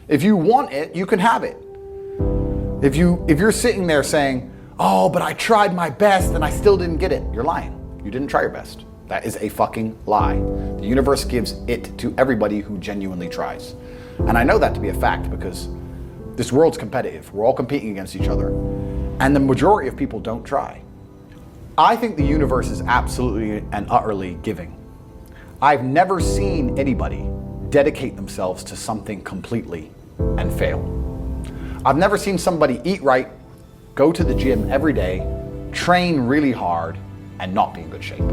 If you want it, you can have it. If you're sitting there saying, oh, but I tried my best and I still didn't get it, you're lying. You didn't try your best. That is a fucking lie. The universe gives it to everybody who genuinely tries. And I know that to be a fact because this world's competitive. We're all competing against each other. And the majority of people don't try. I think the universe is absolutely and utterly giving. I've never seen anybody dedicate themselves to something completely and fail. I've never seen somebody eat right, go to the gym every day, train really hard, and not be in good shape.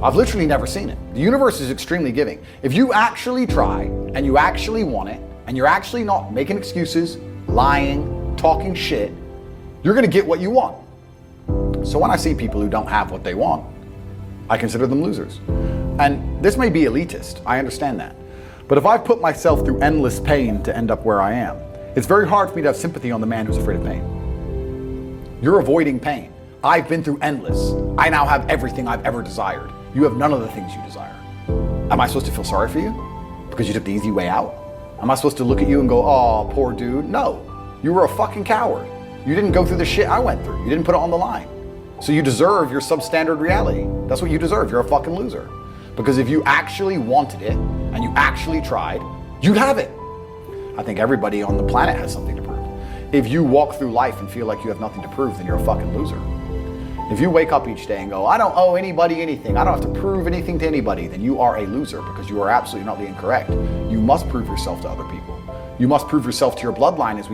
I've literally never seen it. The universe is extremely giving. If you actually try and you actually want it, and you're actually not making excuses, lying, talking shit, you're gonna get what you want. So when I see people who don't have what they want, I consider them losers. And this may be elitist, I understand that. But if I've put myself through endless pain to end up where I am, it's very hard for me to have sympathy on the man who's afraid of pain. You're avoiding pain. I've been through endless. I now have everything I've ever desired. You have none of the things you desire. Am I supposed to feel sorry for you? Because you took the easy way out? Am I supposed to look at you and go, oh, poor dude? No, you were a fucking coward. You didn't go through the shit I went through. You didn't put it on the line. So you deserve your substandard reality. That's what you deserve. You're a fucking loser. Because if you actually wanted it and you actually tried, you'd have it. I think everybody on the planet has something to prove. If you walk through life and feel like you have nothing to prove, then you're a fucking loser. If you wake up each day and go, I don't owe anybody anything, I don't have to prove anything to anybody, then you are a loser because you are absolutely not being correct. You must prove yourself to other people. You must prove yourself to your bloodline as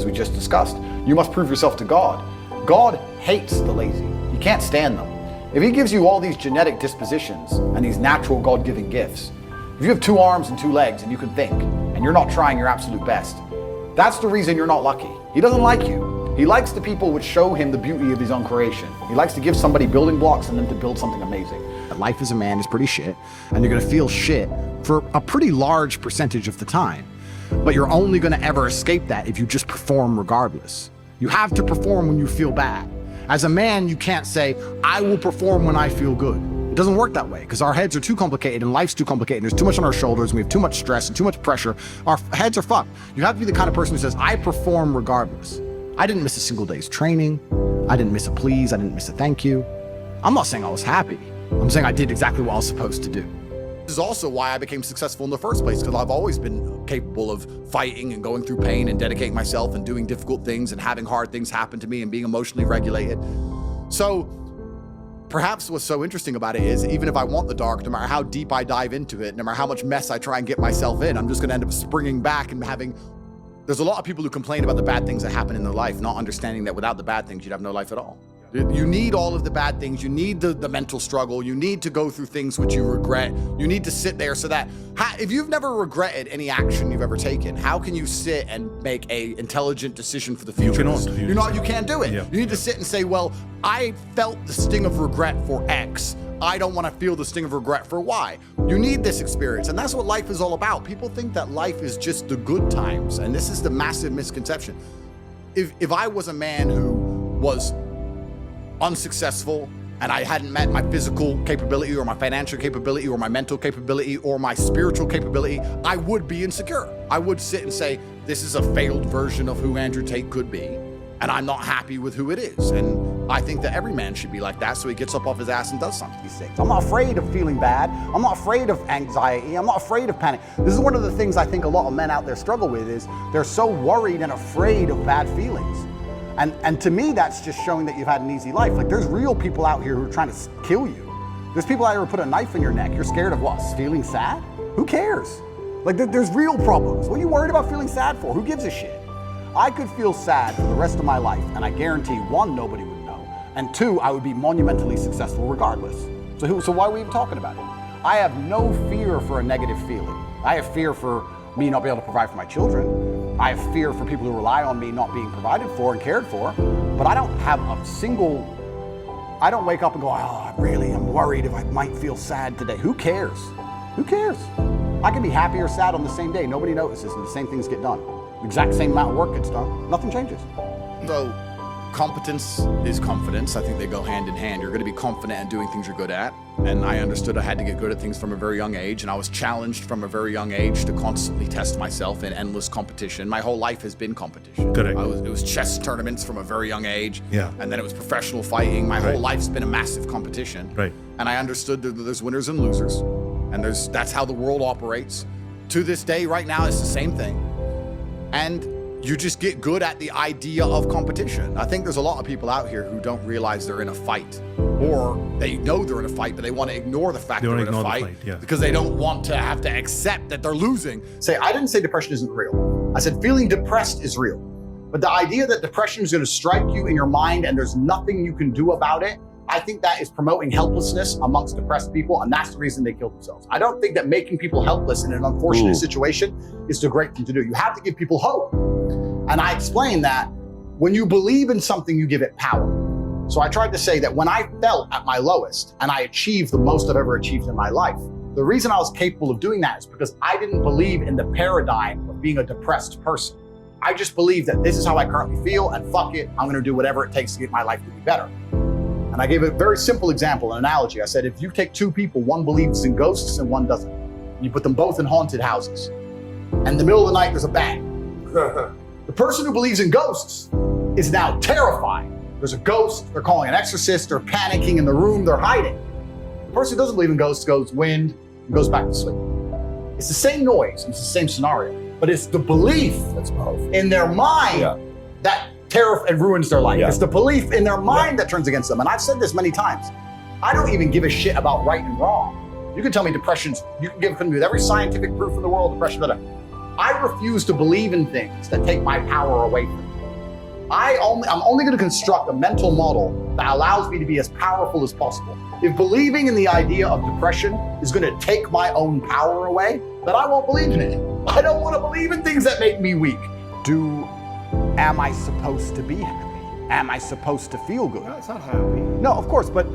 we just discussed. You must prove yourself to God. God hates the lazy. He can't stand them. If he gives you all these genetic dispositions and these natural God-given gifts, if you have 2 arms and 2 legs and you can think, and you're not trying your absolute best, that's the reason you're not lucky. He doesn't like you. He likes the people which show him the beauty of his own creation. He likes to give somebody building blocks and then to build something amazing. Life as a man is pretty shit, and you're gonna feel shit for a pretty large percentage of the time. But you're only gonna ever escape that if you just perform regardless. You have to perform when you feel bad. As a man, you can't say, I will perform when I feel good. It doesn't work that way because our heads are too complicated and life's too complicated. There's too much on our shoulders and we have too much stress and too much pressure. Our heads are fucked. You have to be the kind of person who says, I perform regardless. I didn't miss a single day's training. I didn't miss a please. I didn't miss a thank you. I'm not saying I was happy. I'm saying I did exactly what I was supposed to do. This is also why I became successful in the first place, because I've always been capable of fighting and going through pain and dedicating myself and doing difficult things and having hard things happen to me and being emotionally regulated. So perhaps what's so interesting about it is even if I want the dark, no matter how deep I dive into it, no matter how much mess I try and get myself in, I'm just gonna end up springing back and having. There's a lot of people who complain about the bad things that happen in their life, not understanding that without the bad things, you'd have no life at all. You need all of the bad things. You need the mental struggle. You need to go through things which you regret. You need to sit there so that if you've never regretted any action you've ever taken, how can you sit and make a intelligent decision for the future? You can't do it. Yeah. You need to sit and say, well, I felt the sting of regret for X. I don't want to feel the sting of regret for Y. You need this experience, and that's what life is all about. People think that life is just the good times, and this is the massive misconception. If I was a man who was unsuccessful and I hadn't met my physical capability or my financial capability or my mental capability or my spiritual capability, I would be insecure. I would sit and say, this is a failed version of who Andrew Tate could be, and I'm not happy with who it is. And I think that every man should be like that, so he gets up off his ass and does something. These things. I'm not afraid of feeling bad. I'm not afraid of anxiety. I'm not afraid of panic. This is one of the things I think a lot of men out there struggle with is they're so worried and afraid of bad feelings. And to me, that's just showing that you've had an easy life. Like there's real people out here who are trying to kill you. There's people out here who put a knife in your neck. You're scared of what? Feeling sad? Who cares? Like there's real problems. What are you worried about feeling sad for? Who gives a shit? I could feel sad for the rest of my life, and I guarantee 1, nobody would know, and 2, I would be monumentally successful regardless. So why are we even talking about it? I have no fear for a negative feeling. I have fear for me not being able to provide for my children. I have fear for people who rely on me not being provided for and cared for, but I don't have a single, I don't wake up and go, oh, I'm worried if I might feel sad today. Who cares? Who cares? I can be happy or sad on the same day. Nobody notices and the same things get done. The exact same amount of work gets done. Nothing changes. So competence is confidence. I think they go hand in hand. You're going to be confident in doing things you're good at. And I understood I had to get good at things from a very young age. And I was challenged from a very young age to constantly test myself in endless competition. My whole life has been competition. Correct. It was chess tournaments from a very young age. Yeah. And then it was professional fighting. My Right. whole life's been a massive competition. Right. And I understood that there's winners and losers. And that's how the world operates. To this day, right now, it's the same thing. And you just get good at the idea of competition. I think there's a lot of people out here who don't realize they're in a fight, or they know they're in a fight, but they want to ignore the fact they're in a fight, because they don't want to have to accept that they're losing. I didn't say depression isn't real. I said feeling depressed is real. But the idea that depression is going to strike you in your mind and there's nothing you can do about it, I think that is promoting helplessness amongst depressed people, and that's the reason they kill themselves. I don't think that making people helpless in an unfortunate situation is the great thing to do. You have to give people hope. And I explained that when you believe in something, you give it power. So I tried to say that when I felt at my lowest and I achieved the most I've ever achieved in my life, the reason I was capable of doing that is because I didn't believe in the paradigm of being a depressed person. I just believed that this is how I currently feel, and fuck it, I'm gonna do whatever it takes to get my life to be better. And I gave a very simple example, an analogy. I said, if you take two people, one believes in ghosts and one doesn't, and you put them both in haunted houses, and in the middle of the night, there's a bang. The person who believes in ghosts is now terrified. There's a ghost, they're calling an exorcist, they're panicking in the room, they're hiding. The person who doesn't believe in ghosts goes wind and goes back to sleep. It's the same noise, it's the same scenario, but it's the belief that's in their mind that terror and ruins their life. It's the belief in their mind that turns against them. And I've said this many times. I don't even give a shit about right and wrong. You can tell me depression's, you can give me with every scientific proof in the world, depression, whatever. I refuse to believe in things that take my power away from me. I'm only going to construct a mental model that allows me to be as powerful as possible. If believing in the idea of depression is going to take my own power away, then I won't believe in it. I don't want to believe in things that make me weak. Am I supposed to be happy? Am I supposed to feel good? No, it's not happy. No, of course, but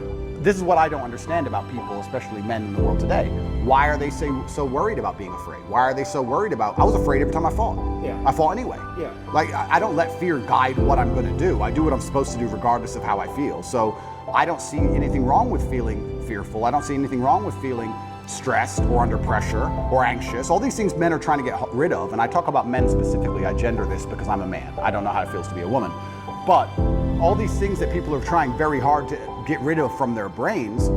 this is what I don't understand about people, especially men in the world today. Why are they so worried about being afraid? Why are they so worried about, I was afraid every time I fought. Yeah. I fought anyway. Yeah. Like, I don't let fear guide what I'm gonna do. I do what I'm supposed to do regardless of how I feel. So I don't see anything wrong with feeling fearful. I don't see anything wrong with feeling stressed or under pressure or anxious. All these things men are trying to get rid of. And I talk about men specifically. I gender this because I'm a man. I don't know how it feels to be a woman. But all these things that people are trying very hard to get rid of from their brains,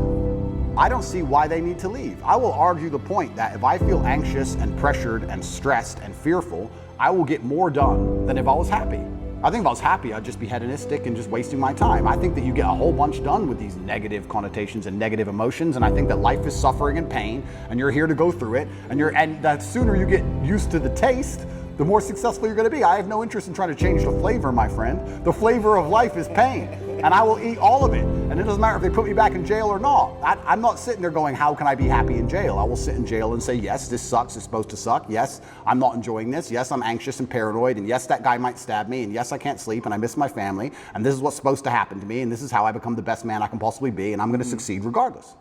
I don't see why they need to leave. I will argue the point that if I feel anxious and pressured and stressed and fearful, I will get more done than if I was happy. I think if I was happy, I'd just be hedonistic and just wasting my time. I think that you get a whole bunch done with these negative connotations and negative emotions, and I think that life is suffering and pain, and you're here to go through it, and the sooner you get used to the taste, the more successful you're gonna be. I have no interest in trying to change the flavor, my friend. The flavor of life is pain, and I will eat all of it. And it doesn't matter if they put me back in jail or not. I'm not sitting there going, how can I be happy in jail? I will sit in jail and say, yes, this sucks, it's supposed to suck. Yes, I'm not enjoying this. Yes, I'm anxious and paranoid. And yes, that guy might stab me. And yes, I can't sleep and I miss my family. And this is what's supposed to happen to me. And this is how I become the best man I can possibly be. And I'm gonna succeed regardless.